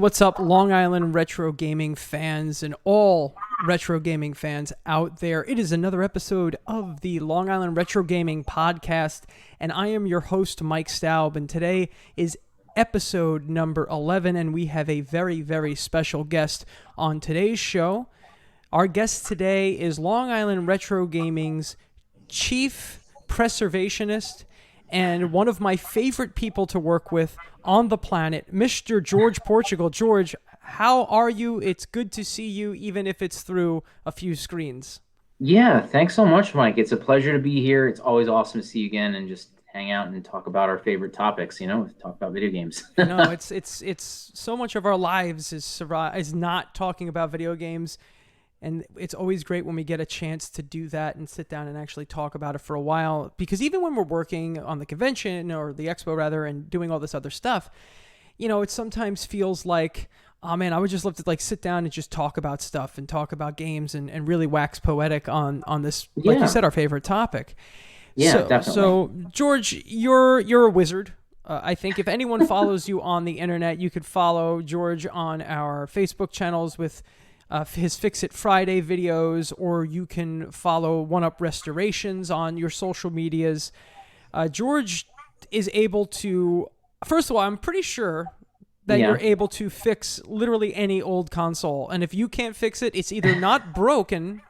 What's up, Long Island retro gaming fans and all retro gaming fans out there? It is another episode of the Long Island Retro Gaming Podcast, and I am your host, Mike Staub, and today is episode number 11, and we have a very, very special guest on today's show. Our guest today is Long Island Retro Gaming's Chief Preservationist and one of my favorite people to work with on the planet, Mr. George Portugal. George, how are you? It's good to see you, even if it's through a few screens. Yeah, thanks so much, Mike. It's a pleasure to be here. It's always awesome to see you again and just hang out and talk about our favorite topics, talk about video games. I know it's so much of our lives is not talking about video games. And it's always great when we get a chance to do that and sit down and actually talk about it for a while. Because even when we're working on the convention or the expo, rather, and doing all this other stuff, it sometimes feels like, oh man, I would just love to sit down and just talk about stuff and talk about games and really wax poetic on this, like you said, our favorite topic. Yeah, definitely. So George, you're a wizard. I think if anyone follows you on the internet, you could follow George on our Facebook channels with his Fix It Friday videos, or you can follow One Up Restorations on your social medias. George is able to, first of all, I'm pretty sure that you're able to fix literally any old console. And if you can't fix it, it's either not broken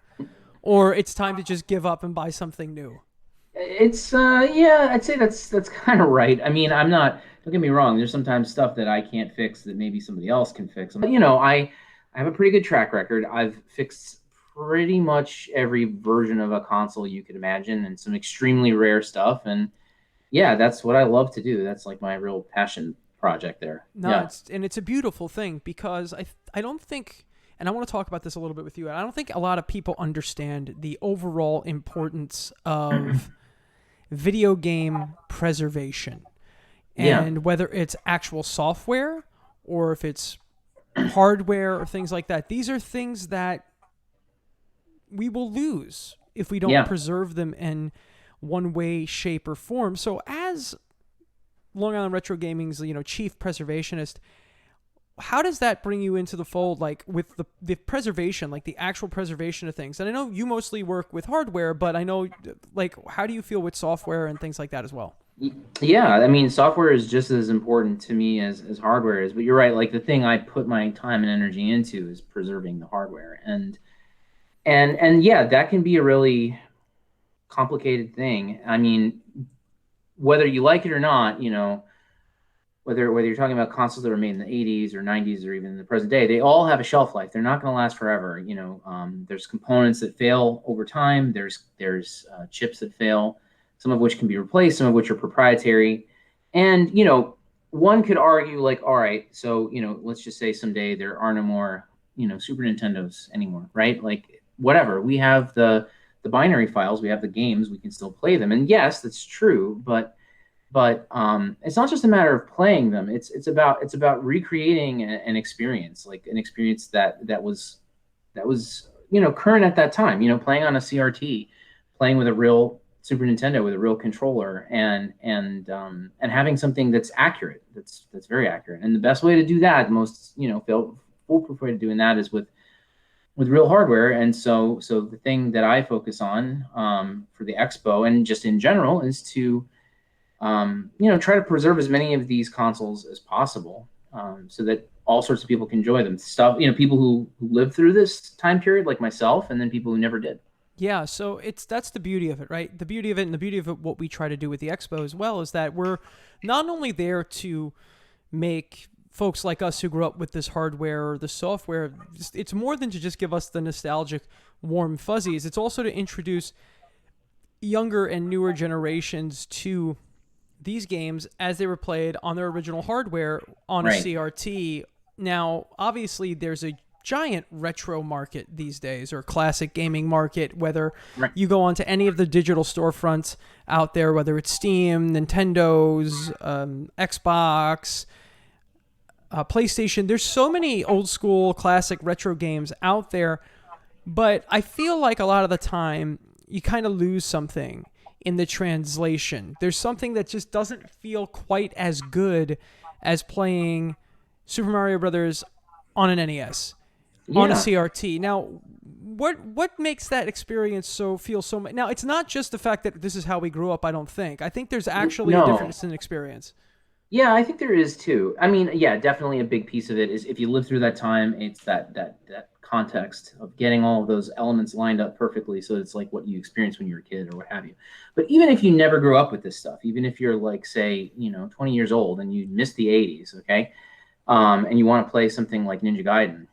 or it's time to just give up and buy something new. It's I'd say that's kind of right. I mean, don't get me wrong, there's sometimes stuff that I can't fix that maybe somebody else can fix. But I have a pretty good track record. I've fixed pretty much every version of a console you could imagine and some extremely rare stuff. And yeah, that's what I love to do. That's like my real passion project there. No, yeah. It's a beautiful thing because I don't think, and I want to talk about this a little bit with you, I don't think a lot of people understand the overall importance of video game preservation. And whether it's actual software or if it's hardware or things like that. These are things that we will lose if we don't preserve them in one way, shape, or form. So as Long Island Retro Gaming's, chief preservationist, how does that bring you into the fold, like with the preservation, like the actual preservation of things? And I know you mostly work with hardware, but I know, how do you feel with software and things like that as well? Yeah, I mean, software is just as important to me as hardware is. But you're right, like the thing I put my time and energy into is preserving the hardware. And yeah, that can be a really complicated thing. I mean, whether you like it or not, whether you're talking about consoles that were made in the 80s or 90s or even in the present day, they all have a shelf life. They're not going to last forever. There's components that fail over time. There's chips that fail, some of which can be replaced, some of which are proprietary. And, one could argue like, all right, so, let's just say someday there are no more, Super Nintendos anymore, right? Like whatever, we have the binary files, we have the games, we can still play them. And yes, that's true, but it's not just a matter of playing them. It's about recreating an experience, like an experience that was current at that time. Playing on a CRT, playing with a real Super Nintendo with a real controller, and having something that's accurate, that's very accurate. And the best way to do that, the most foolproof way to doing that is with real hardware. And so the thing that I focus on for the expo and just in general is to try to preserve as many of these consoles as possible, so that all sorts of people can enjoy them. People who lived through this time period, like myself, and then people who never did. Yeah, so that's the beauty of it, right? The beauty of it, and the beauty of what we try to do with the expo as well, is that we're not only there to make folks like us who grew up with this hardware or the software, it's more than to just give us the nostalgic warm fuzzies. It's also to introduce younger and newer generations to these games as they were played on their original hardware on a CRT. Now, obviously, there's a giant retro market these days, or classic gaming market, whether you go onto any of the digital storefronts out there, whether it's Steam, Nintendo's, Xbox, PlayStation. There's so many old school classic retro games out there, but I feel like a lot of the time you kind of lose something in the translation. There's something that just doesn't feel quite as good as playing Super Mario Brothers on an NES, on a Yeah. CRT. Now, what makes that experience feel so? Now, it's not just the fact that this is how we grew up. I don't think. I think there's actually a No. difference in experience. Yeah, I think there is too. I mean, yeah, definitely a big piece of it is if you live through that time, it's that context of getting all of those elements lined up perfectly so it's like what you experienced when you were a kid or what have you. But even if you never grew up with this stuff, even if you're like say, 20 years old and you missed the 80s, okay? And you want to play something like Ninja Gaiden,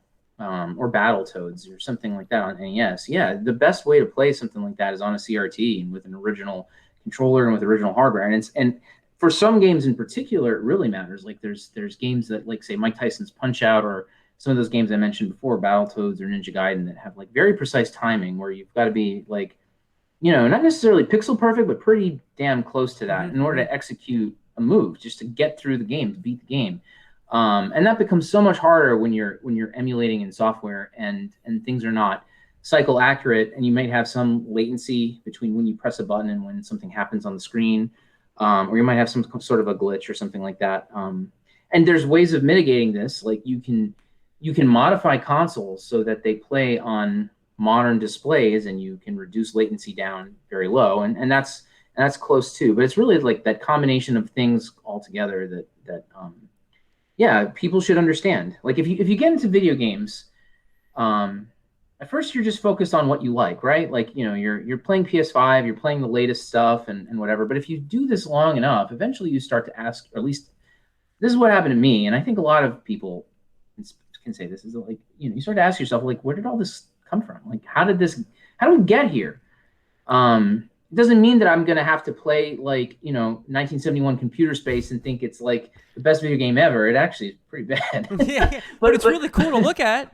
or Battletoads or something like that on NES, yeah, the best way to play something like that is on a CRT and with an original controller and with original hardware. And for some games in particular, it really matters. Like there's games that like say Mike Tyson's Punch Out or some of those games I mentioned before, Battletoads or Ninja Gaiden, that have like very precise timing where you've got to be like, not necessarily pixel perfect, but pretty damn close to that in order Mm-hmm. to execute a move, just to get through the game, to beat the game. And that becomes so much harder when you're emulating in software and things are not cycle accurate, and you might have some latency between when you press a button and when something happens on the screen, or you might have some sort of a glitch or something like that. And there's ways of mitigating this, like you can modify consoles so that they play on modern displays and you can reduce latency down very low, and that's close too, but it's really like that combination of things all together that yeah, people should understand. Like if you get into video games, um at first you're just focused on what you like, right? Like, you're playing PS5, you're playing the latest stuff and whatever, but if you do this long enough, eventually you start to ask, or at least this is what happened to me, and I think a lot of people can say this, is like, you start to ask yourself, like, where did all this come from? Like, how did we get here? It doesn't mean that I'm gonna have to play like 1971 Computer Space and think it's like the best video game ever. It actually is pretty bad, Yeah, yeah, but but it's really cool to look at.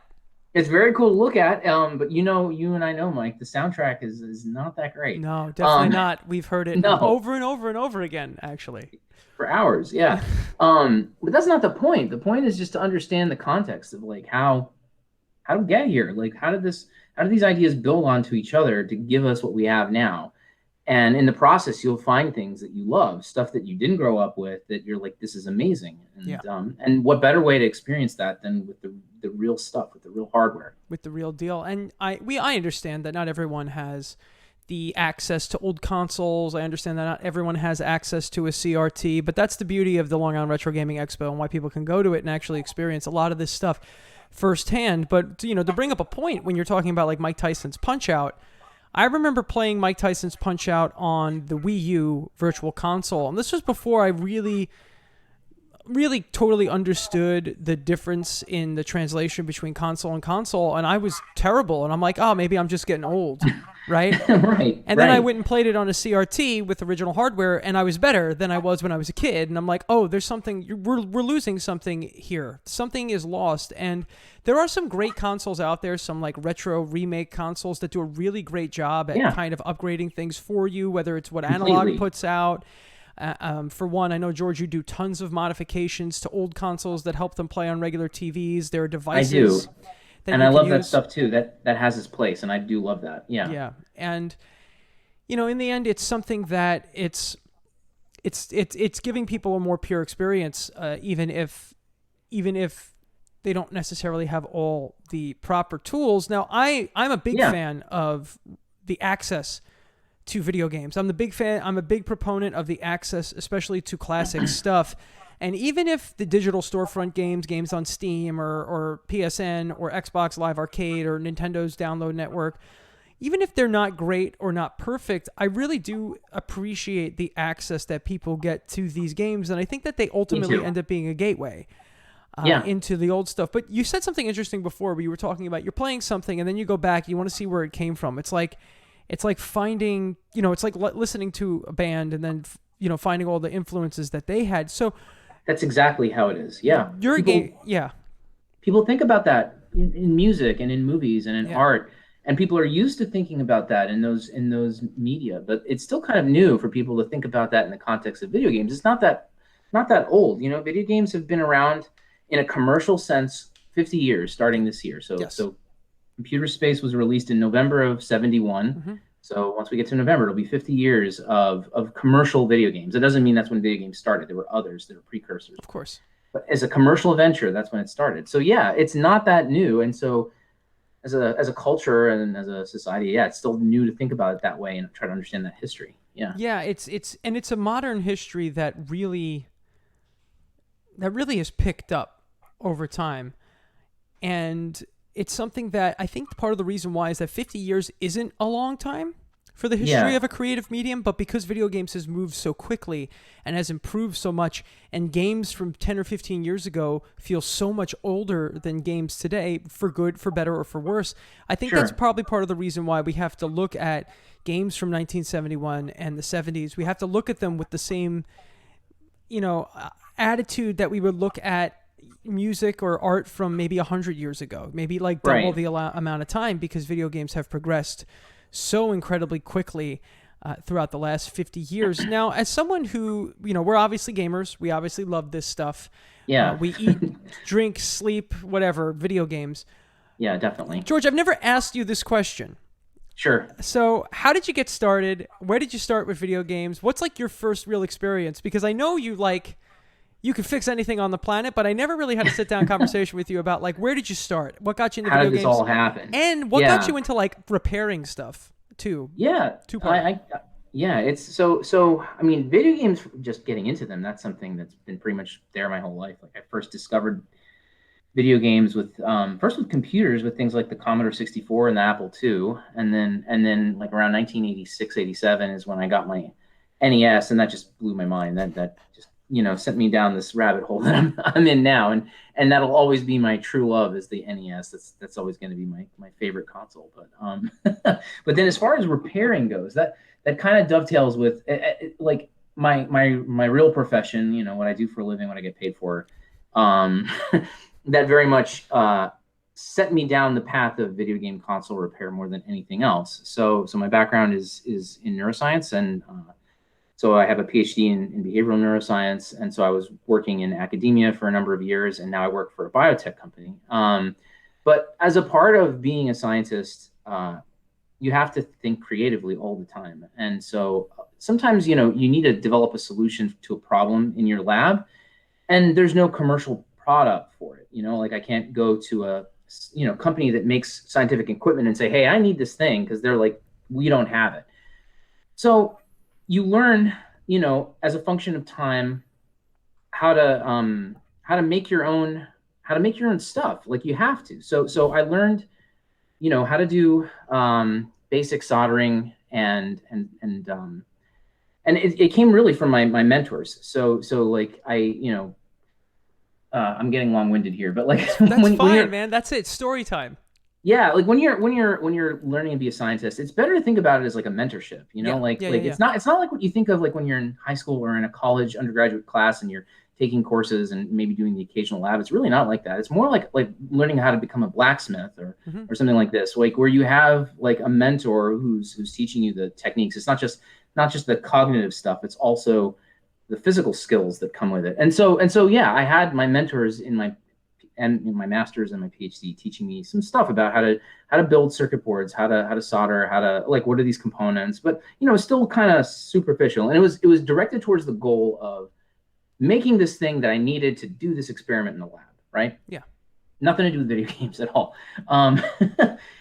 it's very cool to look at. But you and I know, Mike, the soundtrack is not that great. No, definitely Um, not. We've heard it no, over and over and over again, actually. for hours, yeah. But that's not the point. The point is just to understand the context of like how to get here. Like how did these ideas build onto each other to give us what we have now? And in the process, you'll find things that you love, stuff that you didn't grow up with, that you're like, this is amazing. Yeah, And what better way to experience that than with the real stuff, with the real hardware? with the real deal. And I understand that not everyone has the access to old consoles. I understand that not everyone has access to a CRT, but that's the beauty of the Long Island Retro Gaming Expo and why people can go to it and actually experience a lot of this stuff firsthand. But to bring up a point when you're talking about like Mike Tyson's Punch Out, I remember playing Mike Tyson's Punch Out on the Wii U Virtual Console, and this was before I really totally understood the difference in the translation between console and console, and I was terrible. And I'm like, oh, maybe I'm just getting old, right? Right, And then I right. went and played it on a CRT with original hardware, and I was better than I was when I was a kid. And I'm like, oh, there's something, we're losing something here. Something is lost. And there are some great consoles out there, some like retro remake consoles that do a really great job at Yeah, kind of upgrading things for you, whether it's what Analog completely. puts out. For one, I know, George, you do tons of modifications to old consoles that help them play on regular TVs. There are I do. devices that And you I can love that use. stuff too. That has its place, and I do love that. Yeah. Yeah. And in the end, it's something that it's giving people a more pure experience, even if they don't necessarily have all the proper tools. Now, I'm a big Yeah. fan of the access to video games. I'm a big proponent of the access, especially to classic stuff. And even if the digital storefront games on Steam or PSN or Xbox Live Arcade or Nintendo's download network, even if they're not great or not perfect, I really do appreciate the access that people get to these games. And I think that they Me ultimately too. end up being a gateway Yeah. into the old stuff. But you said something interesting before where you were talking about you're playing something and then you go back, you want to see where it came from. It's like finding, it's like listening to a band and then, finding all the influences that they had. So That's exactly how it is. Yeah. your game, yeah, People think about that in music and in movies and in yeah, art, and people are used to thinking about that in those media, but it's still kind of new for people to think about that in the context of video games. It's not that old. Video games have been around in a commercial sense 50 years starting this year. so yes. so Computer Space was released in November of 71. Hmm. So once we get to November, it'll be 50 years of commercial video games. It doesn't mean that's when video games started. There were others that were precursors. Of course. But as a commercial venture, that's when it started. So yeah, it's not that new. And so as a culture and as a society, yeah, it's still new to think about it that way and try to understand that history. Yeah. Yeah, it's a modern history that really has picked up over time. And it's something that I think part of the reason why is that 50 years isn't a long time for the history Yeah. of a creative medium, but because video games has moved so quickly and has improved so much, and games from 10 or 15 years ago feel so much older than games today, for good, for better, or for worse, I think that's Sure. probably part of the reason why we have to look at games from 1971 and the 70s. We have to look at them with the same, attitude that we would look at music or art from maybe 100 years ago, maybe like double Right. the amount of time, because video games have progressed so incredibly quickly throughout the last 50 years. Now, as someone who, we're obviously gamers, we obviously love this stuff. Yeah. We eat, drink, sleep, whatever, video games. Yeah, definitely. George, I've never asked you this question. Sure. So, how did you get started? Where did you start with video games? What's like your first real experience? Because I know you can fix anything on the planet, but I never really had a sit down conversation with you about like where did you start? What got you into How video did this games? all happen? And what got Yeah. you into like repairing stuff too? Yeah. Two I, part. I yeah, it's so I mean, video games, just getting into them, that's something that's been pretty much there my whole life. Like I first discovered video games with first with computers with things like the Commodore 64 and the Apple II, and then like around 1986, 87 is when I got my NES, and that just blew my mind. That just sent me down this rabbit hole that I'm in now, and that'll always be my true love is the NES. That's always going to be my favorite console. But but then as far as repairing goes, that kind of dovetails with like my real profession. What I do for a living, what I get paid for. Um, that very much set me down the path of video game console repair more than anything else. So my background is in neuroscience, and so I have a PhD in behavioral neuroscience, and so I was working in academia for a number of years, and now I work for a biotech company. But as a part of being a scientist, you have to think creatively all the time, and so sometimes you need to develop a solution to a problem in your lab, and there's no commercial product for it. Like I can't go to a company that makes scientific equipment and say, hey, I need this thing, because they're like, we don't have it. So you learn, as a function of time, how to make your own stuff. Like you have to. So I learned, how to do basic soldering, and it came really from my mentors. So like I'm getting long-winded here, but like That's when fine, you're man. That's it. Story time. yeah, like when you're learning to be a scientist, it's better to think about it as like a mentorship. Yeah. Like Yeah. Yeah. like Yeah. it's not like what you think of like when you're in high school or in a college undergraduate class and you're taking courses and maybe doing the occasional lab. It's really not like that. It's more like learning how to become a blacksmith or Hmm. or something like this, like where you have like a mentor who's teaching you the techniques. It's not just the cognitive stuff. It's also the physical skills that come with it. And so yeah, I had my mentors in my master's and my PhD teaching me some stuff about how to build circuit boards, how to solder, how to like what are these components, but still kind of superficial. And it was directed towards the goal of making this thing that I needed to do this experiment in the lab, right? Yeah. Nothing to do with video games at all. Um,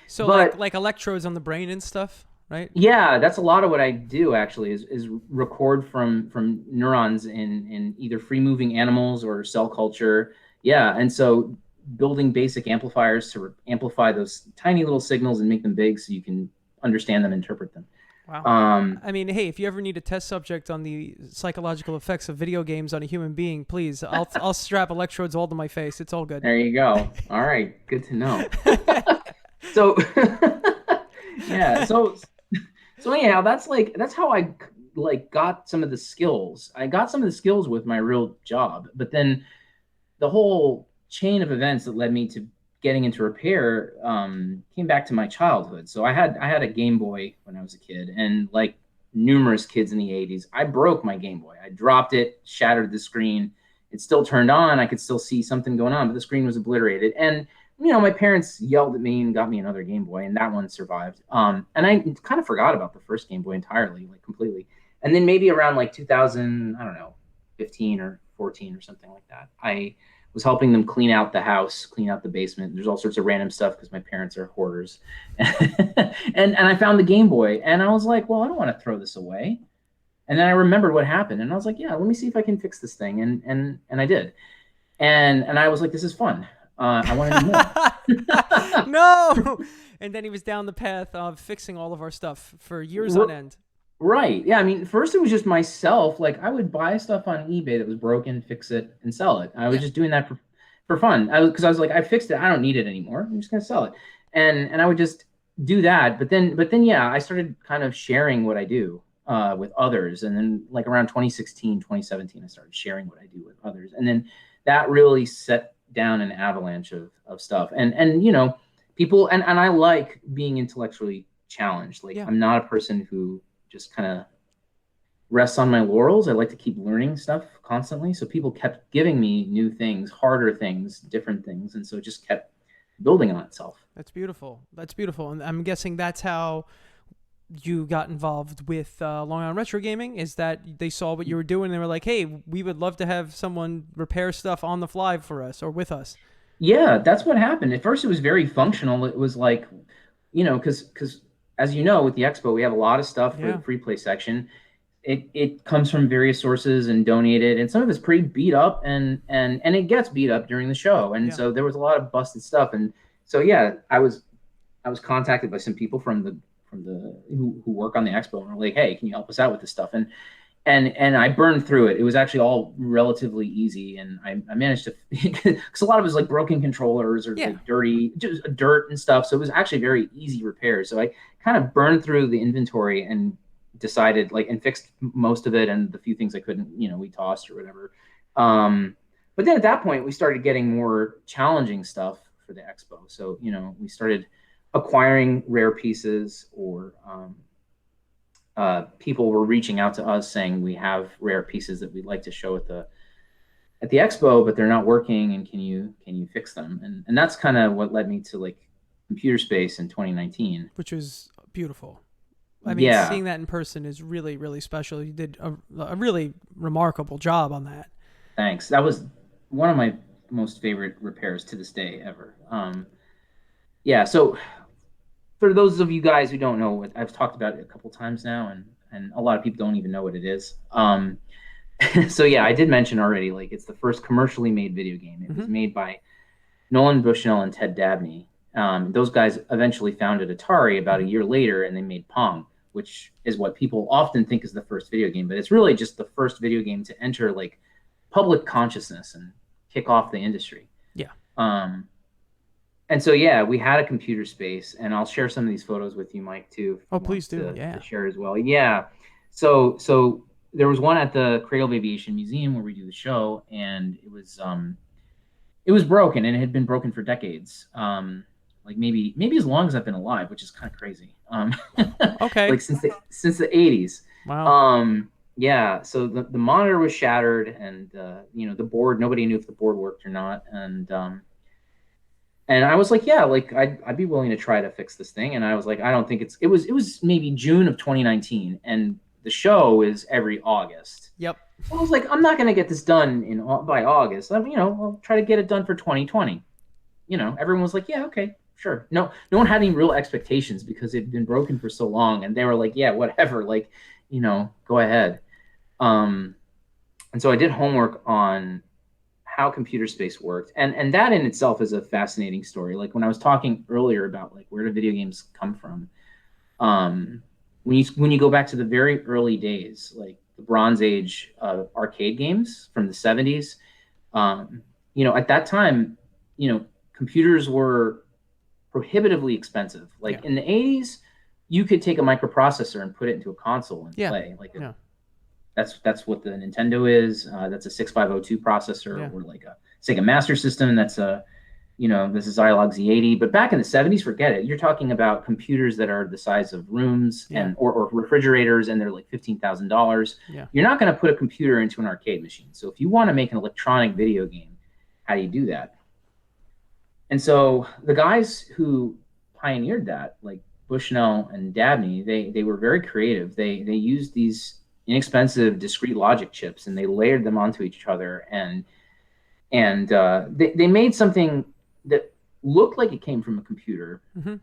So like but like electrodes on the brain and stuff, right? yeah, that's a lot of what I do actually is record from neurons in either free moving animals or cell culture. Yeah, and so building basic amplifiers to amplify those tiny little signals and make them big so you can understand them, interpret them. Wow. Um, I mean, hey, if you ever need a test subject on the psychological effects of video games on a human being, please, I'll strap electrodes all to my face. It's all good. there you go. All right, good to know. So yeah, so anyhow, that's how I like got some of the skills. I got some of the skills with my real job, but then the whole chain of events that led me to getting into repair came back to my childhood. So I had a Game Boy when I was a kid, and like numerous kids in the '80s, I broke my Game Boy. I dropped it, shattered the screen. It still turned on. I could still see something going on, but the screen was obliterated. And my parents yelled at me and got me another Game Boy, and that one survived. And I kind of forgot about the first Game Boy entirely, like completely. And then maybe around like 2000, I don't know, 15 or 14 or something like that. I was helping them clean out the house, clean out the basement. There's all sorts of random stuff because my parents are hoarders. And I found the Game Boy, and I was like, well, I don't want to throw this away. And then I remembered what happened, and I was like, yeah, let me see if I can fix this thing. And I did. And I was like, this is fun. I want to do more. No. And then he was down the path of fixing all of our stuff for years on end. Right. Yeah. I mean, first it was just myself. Like I would buy stuff on eBay that was broken, fix it, and sell it. I was Yeah. just doing that for fun. Because I was like, I fixed it. I don't need it anymore. I'm just gonna sell it. And I would just do that. But then yeah, I started kind of sharing what I do with others. And then like around 2016, 2017, I started sharing what I do with others. And then that really set down an avalanche of stuff. And people and I like being intellectually challenged. Like Yeah. I'm not a person who just kind of rests on my laurels. I like to keep learning stuff constantly. So people kept giving me new things, harder things, different things. And so it just kept building on itself. That's beautiful. That's beautiful. And I'm guessing that's how you got involved with Long Island Retro Gaming, is that they saw what you were doing and they were like, hey, we would love to have someone repair stuff on the fly for us or with us. Yeah, that's what happened. At first, it was very functional. It was like, because as you know, with the expo, we have a lot of stuff for Yeah. the free play section. It comes from various sources and donated, and some of it's pretty beat up, and it gets beat up during the show, and Yeah. so there was a lot of busted stuff, and so yeah, I was contacted by some people from the who work on the expo and were like, hey, can you help us out with this stuff? And I burned through it. It was actually all relatively easy, and I managed to because a lot of it was like broken controllers or Yeah. like dirty just dirt and stuff. So it was actually very easy repairs. So I kind of burned through the inventory and decided like and fixed most of it, and the few things I couldn't, we tossed or whatever. But then at that point, we started getting more challenging stuff for the expo. So we started acquiring rare pieces or people were reaching out to us saying we have rare pieces that we'd like to show at the expo, but they're not working, and can you fix them? And that's kind of what led me to like computer space in 2019. Which was beautiful. I mean, Yeah, seeing that in person is really, really special. You did a really remarkable job on that. thanks. That was one of my most favorite repairs to this day ever. Yeah, so for those of you guys who don't know, I've talked about it a couple times now, and a lot of people don't even know what it is. So yeah, I did mention already, like it's the first commercially made video game. It was made by Nolan Bushnell and Ted Dabney. Those guys eventually founded Atari about a year later, and they made Pong, which is what people often think is the first video game, but it's really just the first video game to enter like public consciousness and kick off the industry. Yeah. And so yeah, we had a computer space, and I'll share some of these photos with you, Mike, too. If Oh, you want please do. Yeah. to share as well. Yeah. So there was one at the Cradle Aviation Museum where we do the show, and it was broken, and it had been broken for decades. Like maybe as long as I've been alive, which is kind of crazy. Okay. Like since the 80s. Wow. Yeah. So the monitor was shattered, and the board, nobody knew if the board worked or not, and I was like, yeah, like I'd be willing to try to fix this thing. And I was like, I don't think it was maybe June of 2019, and the show is every August. Yep. So I was like, I'm not going to get this done by August. I'll try to get it done for 2020. Everyone was like, yeah, okay, sure. No one had any real expectations because it had been broken for so long, and they were like, yeah, whatever, like, go ahead. And so I did homework on how computer space worked, and that in itself is a fascinating story. Like when I was talking earlier about like where do video games come from, when you go back to the very early days, like the Bronze Age arcade games from the 70s, at that time, computers were prohibitively expensive. Like in the 80s, you could take a microprocessor and put it into a console and play. Like that's what the Nintendo is. That's a 6502 processor, or like a Sega Master System. That's this is Zilog Z80. But back in the 70s, forget it. You're talking about computers that are the size of rooms or refrigerators, and they're like $15,000. Yeah. You're not going to put a computer into an arcade machine. So if you want to make an electronic video game, how do you do that? And so the guys who pioneered that, like Bushnell and Dabney, they were very creative. They used these inexpensive discrete logic chips, and they layered them onto each other, and they made something that looked like it came from a computer, Mm-hmm.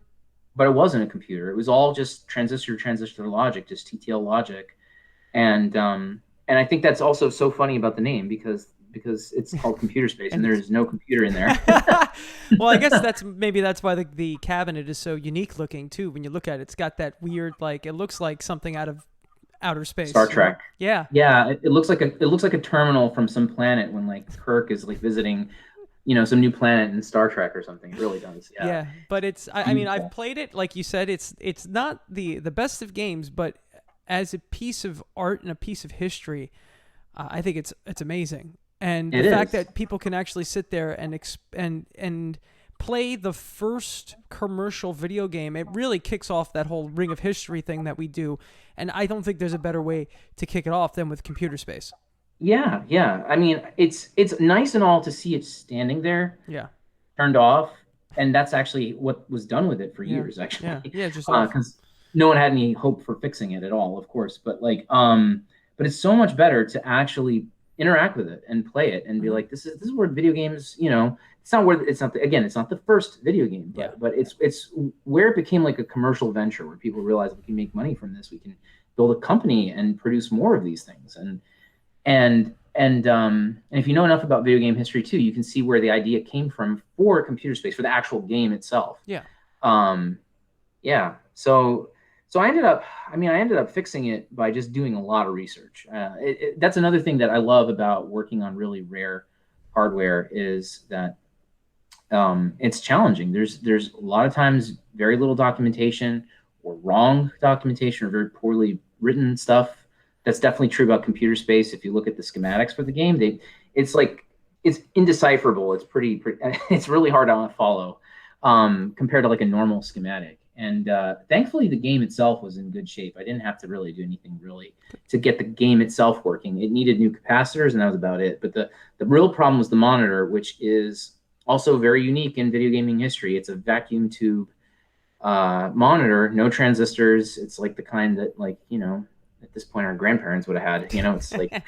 but it wasn't a computer. It was all just transistor to transistor logic, just TTL logic, and I think that's also so funny about the name because it's called computer space and And there it's is no computer in there. well, I guess that's why the cabinet is so unique looking too. When you look at it, it's got that weird, like, it looks like something out of outer Star space. You know? Trek. Yeah. Yeah, it looks like a terminal from some planet when like Kirk is like visiting, some new planet in Star Trek or something. It really does. Yeah. Yeah, but I mean, I've Beautiful. played it. Like you said, it's not the best of games, but as a piece of art and a piece of history, I think it's amazing. And the It fact is. that people can actually sit there and play the first commercial video game, it really kicks off that whole Ring of History thing that we do. And I don't think there's a better way to kick it off than with computer space. Yeah, yeah. I mean, it's nice and all to see it standing there, Yeah, turned off, and that's actually what was done with it for yeah, years, yeah, actually, yeah. Just off. because no one had any hope for fixing it at all, of course. But like, but it's so much better to actually interact with it and play it and be Hmm. like, this is where video games, it's not where it's not the, again, it's not the first video game, Yeah, but it's where it became like a commercial venture where people realize we can make money from this, we can build a company and produce more of these things, and if you know enough about video game history too, you can see where the idea came from for computer space for the actual game itself. yeah, Um, yeah, so I ended up fixing it by just doing a lot of research. That's another thing that I love about working on really rare hardware is that it's challenging. There's a lot of times very little documentation or wrong documentation or very poorly written stuff. That's definitely true about computer space. If you look at the schematics for the game, it's like it's indecipherable. It's it's really hard to follow compared to like a normal schematic. And thankfully, the game itself was in good shape. I didn't have to really do anything really to get the game itself working. It needed new capacitors, and that was about it. But the real problem was the monitor, which is also very unique in video gaming history. It's a vacuum tube monitor, no transistors. It's like the kind that at this point our grandparents would have had. It's like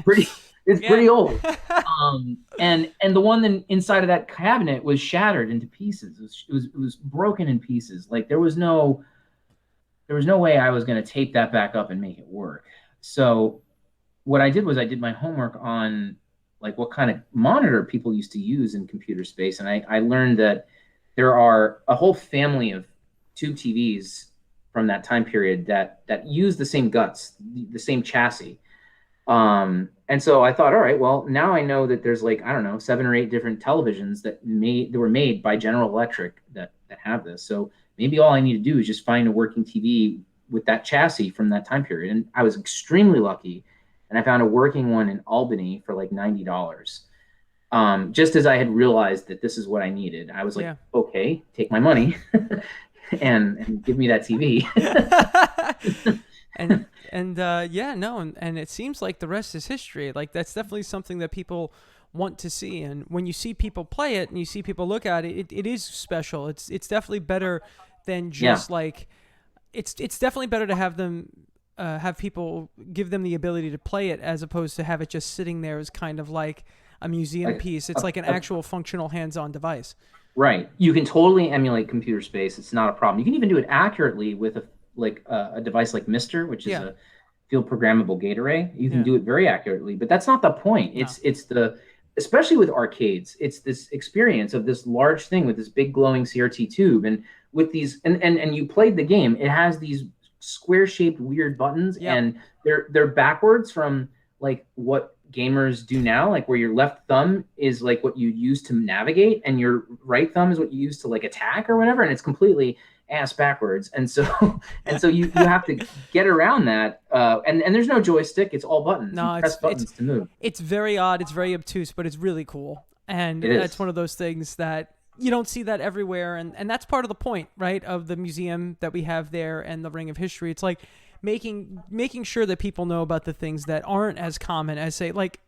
pretty it's yeah. pretty old. And the one inside of that cabinet was shattered into pieces. It was broken in pieces. Like there was no way I was going to tape that back up and make it work. So what I did was I did my homework on like what kind of monitor people used to use in computer space, and I learned that there are a whole family of tube TVs from that time period that use the same guts, the same chassis. And so I thought, all right, well, now I know that there's like I don't know 7 or 8 different televisions that were made by General Electric that have this. So maybe all I need to do is just find a working TV with that chassis from that time period. And I was extremely lucky, and I found a working one in Albany for like $90. Just as I had realized that this is what I needed, I was like, Yeah. okay, take my money and give me that TV. and yeah, no, and it seems like the rest is history. Like that's definitely something that people want to see, and when you see people play it and you see people look at it, it is special. It's definitely better than Yeah, just like it's definitely better to have them have people give them the ability to play it as opposed to have it just sitting there as kind of like a museum like piece. It's a, like an a actual functional hands-on device. Right. You can totally emulate computer space. It's not a problem. You can even do it accurately with a device like Mister, which is Yeah, a field programmable gate array. You can yeah, do it very accurately, but that's not the point. no, It's the especially with arcades, it's this experience of this large thing with this big glowing CRT tube and with these and you played the game. It has these square shaped weird buttons yep, and they're backwards from like what gamers do now, like where your left thumb is like what you use to navigate and your right thumb is what you use to like attack or whatever, and it's completely ass backwards. And so and so you have to get around that, and there's no joystick, it's all buttons, you no. press buttons to move. It's very odd. It's very obtuse, but it's really cool. And It that's is. one of those things that you don't see that everywhere. And that's part of the point, right, of the museum that we have there and the Ring of History. It's like making sure that people know about the things that aren't as common as, say, like,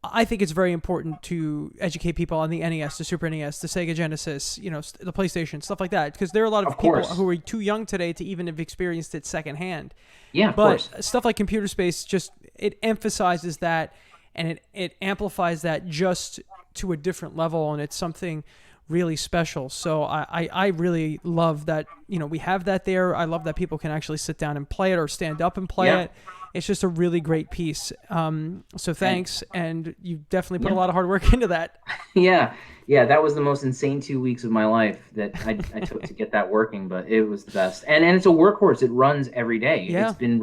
I think it's very important to educate people on the NES, the Super NES, the Sega Genesis, the PlayStation, stuff like that, because there are a lot of Of people course. who are too young today to even have experienced it secondhand. Yeah, of But course. stuff like Computer Space just it emphasizes that, and it amplifies that just to a different level, and it's something really special. So I really love that we have that there. I love that people can actually sit down and play it or stand up and play Yeah. it. It's just a really great piece. So And thanks, and you definitely put a yeah. lot of hard work into that. Yeah. Yeah. That was the most insane 2 weeks of my life that I took to get that working, but it was the best. And it's a workhorse. It runs every day. Yeah. It's been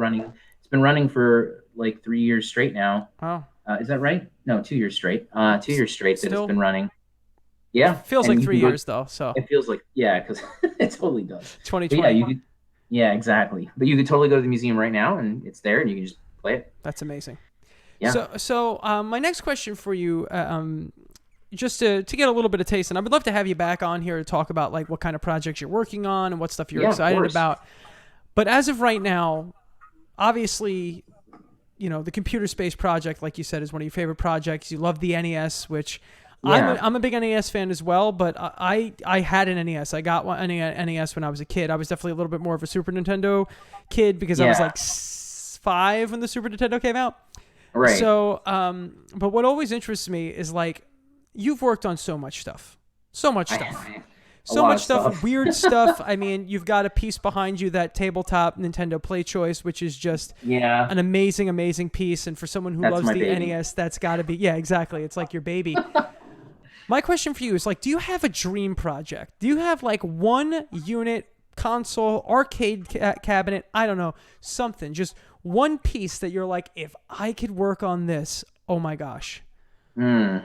running for like 3 years straight now. Wow. Is that right? No, 2 years straight. 2 years straight that it's Still been running. Yeah. feels like And you can 3 years go, though. So it feels like, yeah, because it totally does. But yeah, 2020. you could, yeah, exactly. But you could totally go to the museum right now and it's there and you can just play it. That's amazing. Yeah. So my next question for you, just to get a little bit of taste, and I would love to have you back on here to talk about like what kind of projects you're working on and what stuff you're Yeah, of excited course. about. But as of right now, obviously, the Computer Space project, like you said, is one of your favorite projects. You love the NES, which Yeah. I'm a big NES fan as well. But I had an NES. I got one NES when I was a kid. I was definitely a little bit more of a Super Nintendo kid because I was Yeah. like 5 when the Super Nintendo came out. Right. So, but what always interests me is like you've worked on so much stuff, so much stuff. A So lot much of stuff, weird stuff. I mean, you've got a piece behind you, that tabletop Nintendo Play Choice, which is just Yeah. an amazing, amazing piece. And for someone who That's loves my the baby. NES, that's got to be, yeah, exactly. It's like your baby. My question for you is like, do you have a dream project? Do you have like one unit, console, arcade cabinet? I don't know, something, just one piece that you're like, if I could work on this, oh my gosh. Hmm.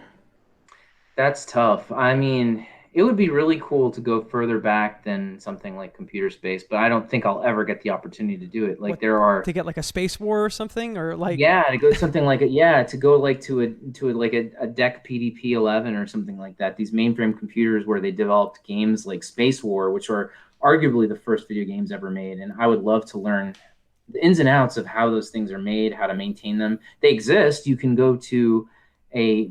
That's tough. I mean, it would be really cool to go further back than something like Computer Space, but I don't think I'll ever get the opportunity to do it. Like What, there are, to get like a space war or something, or like, yeah, to go something like it, yeah, to go like to a DEC PDP-11 or something like that. These mainframe computers where they developed games like Space War, which are arguably the first video games ever made, and I would love to learn the ins and outs of how those things are made, how to maintain them. They exist. You can go to a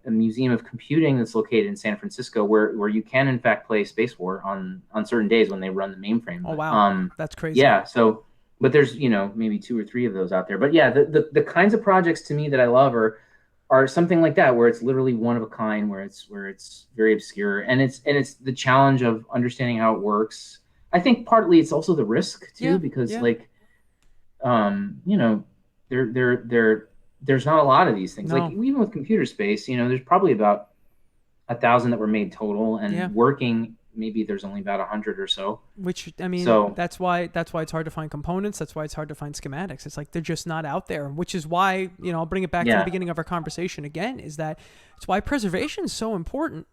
museum of computing that's located in San Francisco where you can in fact play Space War on certain days when they run the mainframe. oh But wow, that's crazy. yeah, so but there's maybe 2 or 3 of those out there. But yeah, the kinds of projects to me that I love are something like that where it's literally one of a kind, where it's very obscure and it's the challenge of understanding how it works. I think partly it's also the risk Yeah, too because yeah. like you know, there's not a lot of these things. Like No. even with Computer Space, there's probably about 1,000 that were made total, Yeah. and working maybe there's only about 100 or so. Which I mean, So that's why it's hard to find components. That's why it's hard to find schematics. It's like they're just not out there. Which is why I'll bring it back to the yeah, beginning of our conversation again. Is that it's why preservation is so important.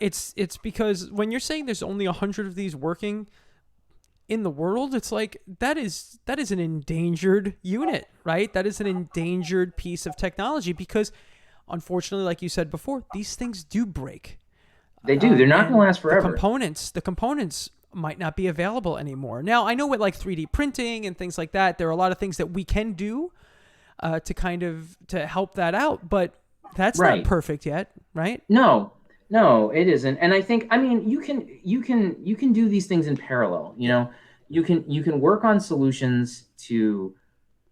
It's because when you're saying there's only 100 of these working in the world, it's like that is an endangered unit, right? That is an endangered piece of technology because, unfortunately, like you said before, these things do break. they do. They're not going to And last forever. the components might not be available anymore. Now, I know with like 3D printing and things like that, there are a lot of things that we can do to kind of to help that out, but that's not Right. perfect yet, right? No, no, it isn't. And I think, I mean, you can do these things in parallel. Yeah. You can work on solutions to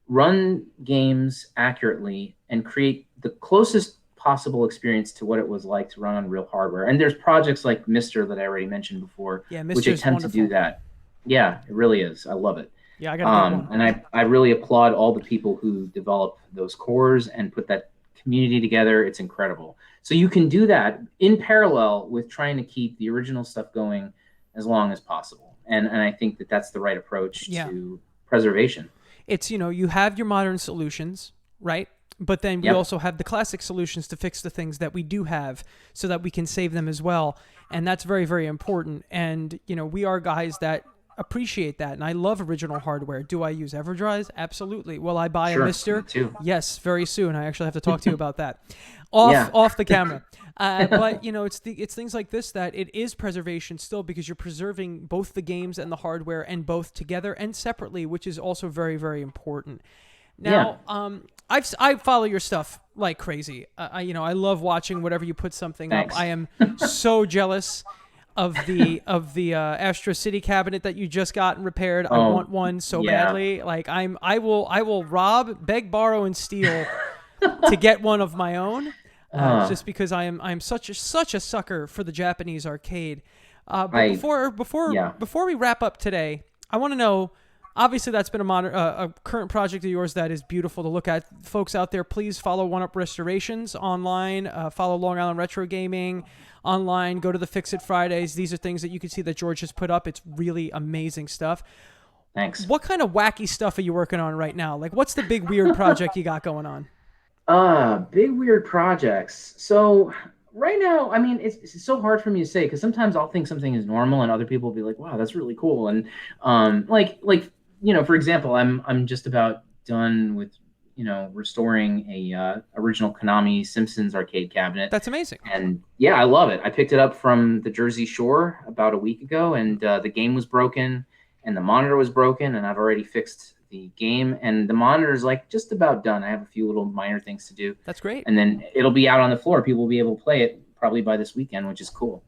run games accurately and create the closest possible experience to what it was like to run on real hardware. And there's projects like Mister that I already mentioned before, Yeah, which Mr. is attempt to do wonderful. that. Yeah, it really is. I love it. Yeah, I gotta get one. And I really applaud all the people who develop those cores and put that community together. It's incredible. So you can do that in parallel with trying to keep the original stuff going as long as possible. And I think that that's the right approach Yeah. to preservation. It's you have your modern solutions, right? But then we Yep. also have the classic solutions to fix the things that we do have so that we can save them as well. And that's very, very important. And, we are guys that appreciate that. And I love original hardware. Do I use EverDrives? Absolutely. Will I buy a Sure, Mister? me too. Yes, very soon. I actually have to talk to you about that Yeah. off the camera. But it's things like this that it is preservation still because you're preserving both the games and the hardware and both together and separately, which is also very, very important. Now, I follow your stuff like crazy. I love watching whatever you put something up. Thanks. I am so jealous of the Astro City cabinet that you just got and repaired. I Oh, want one so yeah. badly. Like I will rob, beg, borrow, and steal to get one of my own. Uh, Just because I'm such a sucker for the Japanese arcade. But I before yeah. before we wrap up today, I want to know. Obviously, that's been a current project of yours that is beautiful to look at. Folks out there, please follow One Up Restorations online. Follow Long Island Retro Gaming online. Go to the Fix It Fridays. These are things that you can see that George has put up. It's really amazing stuff. Thanks. What kind of wacky stuff are you working on right now? Like, what's the big weird project you got going on? Big weird projects. So right now, I mean, it's so hard for me to say because sometimes I'll think something is normal and other people will be like, "Wow, that's really cool." And like for example, I'm just about done with restoring a original Konami Simpsons arcade cabinet, That's amazing. and yeah, I love it. I picked it up from the Jersey Shore about a week ago, and the game was broken, and the monitor was broken, and I've already fixed the game, and the monitor is like just about done. I have a few little minor things to do, That's great. and then it'll be out on the floor. People will be able to play it probably by this weekend, which is cool.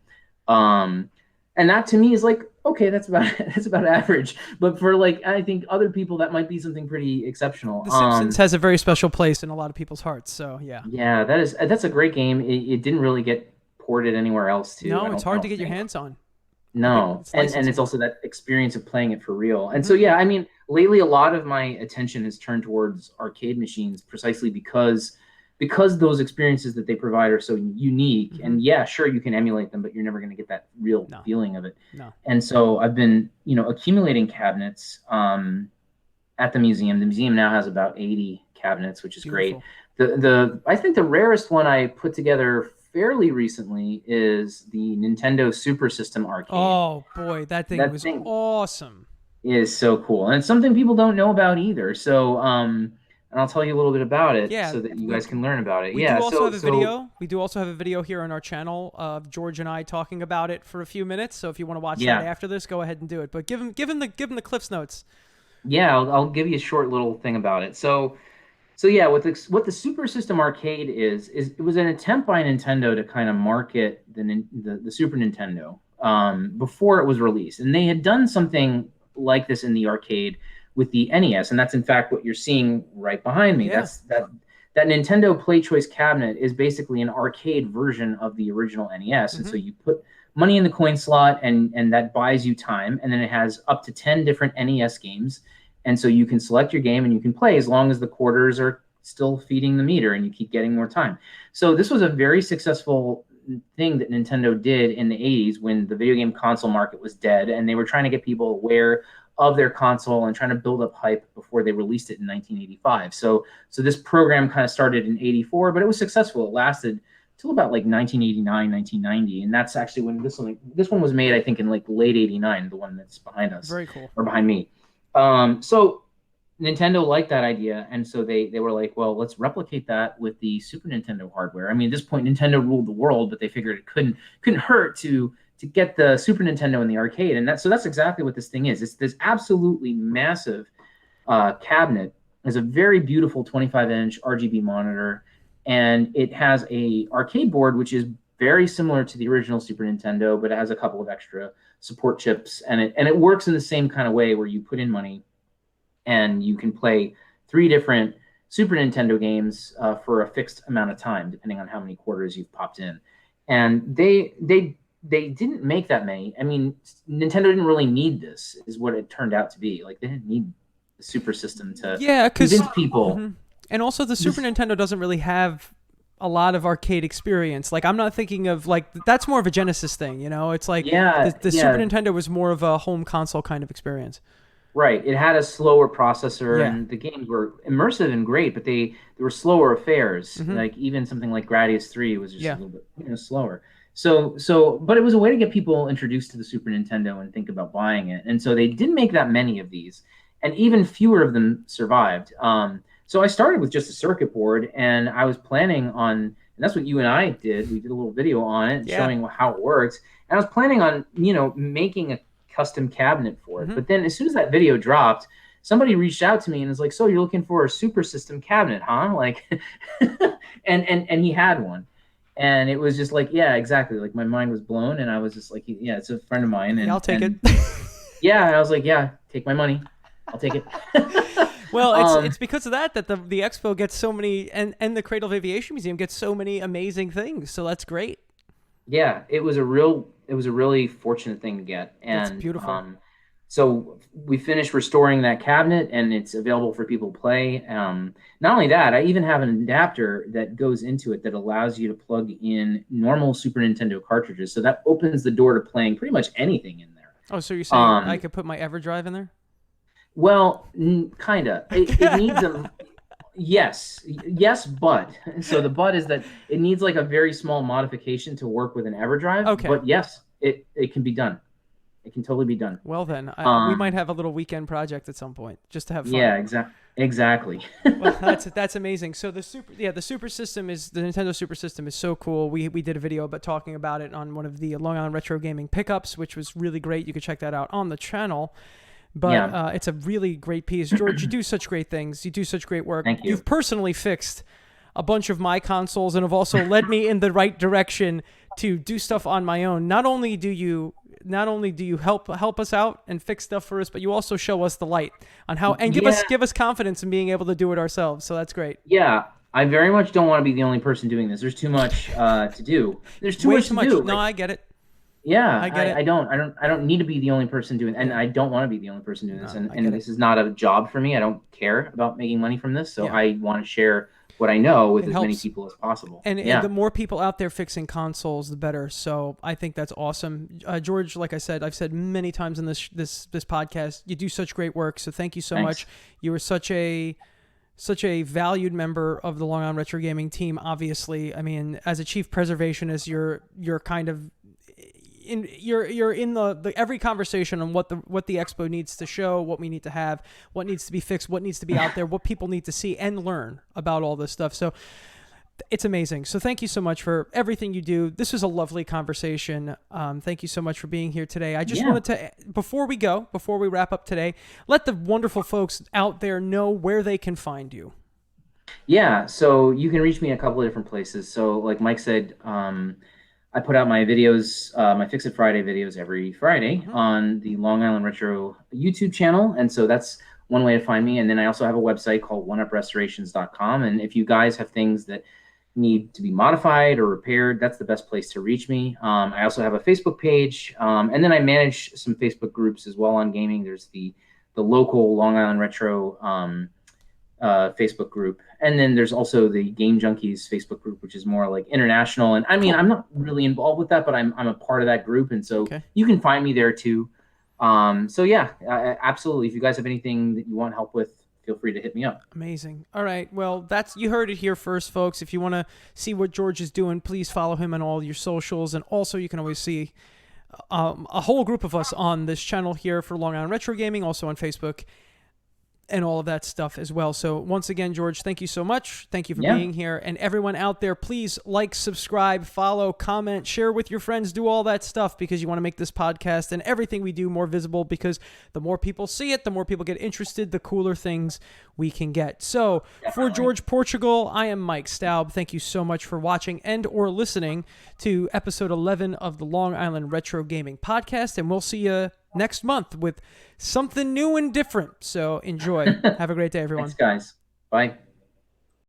Um, and that to me is like okay, that's about that's about average. But for like I think other people that might be something pretty exceptional. The Simpsons has a very special place in a lot of people's hearts. So yeah. Yeah, that's a great game. It didn't really get ported anywhere else too. No, it's I hard to don't get your think. hands on. No, It's and licensed. it's also that experience of playing it for real. And so Hmm. yeah, I mean, lately a lot of my attention has turned towards arcade machines precisely because those experiences that they provide are so unique. Hmm. And yeah, sure you can emulate them, but you're never going to get that real No, feeling of it. no. And so I've been, accumulating cabinets at the museum. The museum now has about 80 cabinets, which is great. Beautiful. The I think the rarest one I put together fairly recently is the Nintendo Super System arcade. Oh boy, that thing That was thing awesome. is so cool, and it's something people don't know about either. So, and I'll tell you a little bit about it Yeah, so that you we guys can learn about it. we do Yeah. also So have a so video. We do also have a video here on our channel of George and I talking about it for a few minutes. So if you want to watch that yeah, after this, go ahead and do it. But give him the Cliffs notes. yeah. I'll give you a short little thing about it. So yeah, what the Super System Arcade is it was an attempt by Nintendo to kind of market the Super Nintendo before it was released, and they had done something like this in the arcade with the NES, and that's in fact what you're seeing right behind me. Yeah. That Nintendo Play Choice cabinet is basically an arcade version of the original NES, and Hmm. so you put money in the coin slot, and that buys you time, and then it has up to 10 different NES games, and so you can select your game and you can play as long as the quarters are still feeding the meter and you keep getting more time. So this was a very successful thing that Nintendo did in the 80s when the video game console market was dead and they were trying to get people aware of their console and trying to build up hype before they released it in 1985. So this program kind of started in 84, but it was successful. It lasted till about like 1989, 1990, and that's actually when this one was made, I think, in like late 89, the one that's behind us Very cool. or behind me. So Nintendo liked that idea, and so they were like, well, let's replicate that with the Super Nintendo hardware. I mean, at this point, Nintendo ruled the world, but they figured it couldn't hurt to get the Super Nintendo in the arcade, and that's exactly what this thing is. It's this absolutely massive cabinet. It's a very beautiful 25-inch RGB monitor, and it has a arcade board which is very similar to the original Super Nintendo, but it has a couple of extra support chips, and it works in the same kind of way where you put in money and you can play three different Super Nintendo games for a fixed amount of time, depending on how many quarters you've popped in. And they didn't make that many. I mean, Nintendo didn't really need this, is what it turned out to be. Like they didn't need the Super System to Yeah, because convince people. and also the Super This, Nintendo doesn't really have a lot of arcade experience. Like I'm not thinking of like that's more of a Genesis thing, you know? It's like yeah, the Super yeah, Nintendo was more of a home console kind of experience. right. It had a slower processor, Yeah. and the games were immersive and great, but they were slower affairs. Hmm. Like even something like Gradius 3 was just a Yeah. little bit slower. But it was a way to get people introduced to the Super Nintendo and think about buying it. And so they didn't make that many of these, and even fewer of them survived. So I started with just a circuit board, and I was planning on, and that's what you and I did. We did a little video on it Yeah. showing how it works. And I was planning on, making a custom cabinet for it. Hmm. But then as soon as that video dropped, somebody reached out to me and was like, so you're looking for a super system cabinet, huh? Like, and he had one. And it was just like, yeah, exactly. Like my mind was blown, and I was just like, yeah, it's a friend of mine, Yeah, I'll take it. yeah, and I was like, yeah, take my money, I'll take it. Well, it's because of that the expo gets so many, and the Cradle of Aviation Museum gets so many amazing things. So that's great. Yeah, it was a really fortunate thing to get, That's and beautiful. so we finished restoring that cabinet, and it's available for people to play. Not only that, I even have an adapter that goes into it that allows you to plug in normal Super Nintendo cartridges, so that opens the door to playing pretty much anything in there. Oh, so you're saying I could put my EverDrive in there? Well, kinda. It needs a yes, but so the but is that it needs like a very small modification to work with an EverDrive. Okay. But yes, it can be done. It can totally be done. Well, then we might have a little weekend project at some point just to have fun. Yeah, exactly. Well, that's amazing. So the Super System is the Nintendo Super System is so cool. We did a video about talking about it on one of the Long Island Retro Gaming pickups, which was really great. You could check that out on the channel. But Yeah. it's a really great piece. George, you do such great things. You do such great work. Thank you. You've personally fixed a bunch of my consoles and have also led me in the right direction to do stuff on my own. Not only do you help us out and fix stuff for us, but you also show us the light on how and give us confidence in being able to do it ourselves. So that's great. Yeah, I very much don't want to be the only person doing this. There's too much to do. There's too Way much too to much. do. No, Like, I get it. yeah, I get it. I don't need to be the only person doing it, and I don't want to be the only person doing this. No, I And get this is not a job for me. I don't care about making money from this, so Yeah. I want to share what I know with It as many helps. people as possible. And Yeah. the more people out there fixing consoles, the better. So I think that's awesome. George, like I said, I've said many times in this podcast, you do such great work. So thank you so Thanks. much. You were such a valued member of the Long Island Retro Gaming team. Obviously, I mean, as a chief preservationist, you're kind of you're in the every conversation on what the expo needs to show, what we need to have, what needs to be fixed, what needs to be out there, what people need to see and learn about all this stuff. So it's amazing. So thank you so much for everything you do. This was a lovely conversation. Thank you so much for being here today. I just wanted to, before we wrap up today, let the wonderful folks out there know where they can find you. Yeah, so you can reach me a couple of different places. So like Mike said, I put out my videos, my Fix It Friday videos every Friday on the Long Island Retro YouTube channel. And so that's one way to find me. And then I also have a website called oneuprestorations.com. And if you guys have things that need to be modified or repaired, that's the best place to reach me. I also have a Facebook page. And then I manage some Facebook groups as well on gaming. There's the local Long Island Retro Facebook group, and then there's also the Game Junkies Facebook group, which is more like international. And I mean, I'm not really involved with that, but I'm a part of that group, and so you can find me there too. So yeah, absolutely. If you guys have anything that you want help with, feel free to hit me up. Amazing. All right. Well, you heard it here first, folks. If you want to see what George is doing, please follow him on all your socials, and also you can always see a whole group of us on this channel here for Long Island Retro Gaming, also on Facebook, and all of that stuff as well. So once again, George, thank you so much. Thank you for being here. And everyone out there, please like, subscribe, follow, comment, share with your friends, do all that stuff, because you want to make this podcast and everything we do more visible, because the more people see it, the more people get interested, the cooler things we can get. So for George Portugal, I am Mike Staub. Thank you so much for watching and or listening to episode 11 of the Long Island Retro Gaming Podcast. And we'll see you next month with something new and different. So enjoy. Have a great day, everyone. Thanks, guys. Bye.